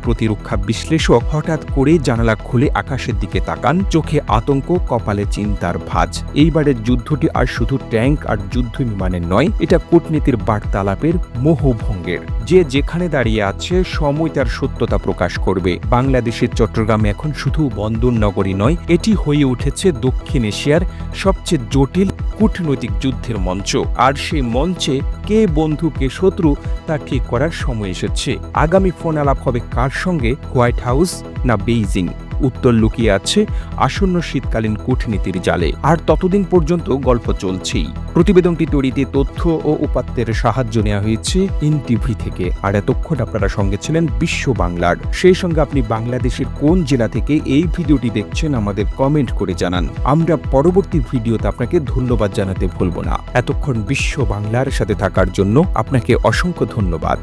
প্রতিরক্ষা বিশ্লেষক হঠাৎ করে জানালা খুলে আকাশের দিকে তাকান, চোখে আতঙ্ক, কপালে চিন্তার ভাঁজ। এইবারের যুদ্ধটি আর শুধু ট্যাঙ্ক আর যুদ্ধ বিমানের নয়, এটা কূটনীতির বার্তালাপের মোহভঙ্গের। যে যেখানে দাঁড়িয়ে আছে সময় তার সত্যতা প্রকাশ করবে। বাংলাদেশের চট্টগ্রামে এখন শুধু বন্দর নগরী নয়, এটি হয়ে উঠেছে দক্ষিণ এশিয়ার সবচেয়ে জটিল কূটনৈতিক যুদ্ধের মঞ্চ। আর সেই মঞ্চে কে বন্ধু কে শত্রু তা ঠিক করার সময় এসেছে। আগামী ফোন আলাপ হবে কার সঙ্গে, হোয়াইট হাউস না বেইজিং? উত্তর লুকিয়ে আছে আসন্ন শীতকালীন কূটনীতির জালে। আর ততদিন পর্যন্ত গল্প চলছেই। প্রতিবেদনটি তৈরিতে তথ্য ও উপাত্তের সাহায্য নেওয়া হয়েছে এনটিভি থেকে। আর এতক্ষণ আপনারা সঙ্গে ছিলেন বিশ্ব বাংলার। সেই সঙ্গে আপনি বাংলাদেশের কোন জেলা থেকে এই ভিডিওটি দেখছেন আমাদের কমেন্ট করে জানান। আমরা পরবর্তী ভিডিওতে আপনাকে ধন্যবাদ জানাতে ভুলব না। এতক্ষণ বিশ্ব বাংলার সাথে থাকার জন্য আপনাকে অসংখ্য ধন্যবাদ।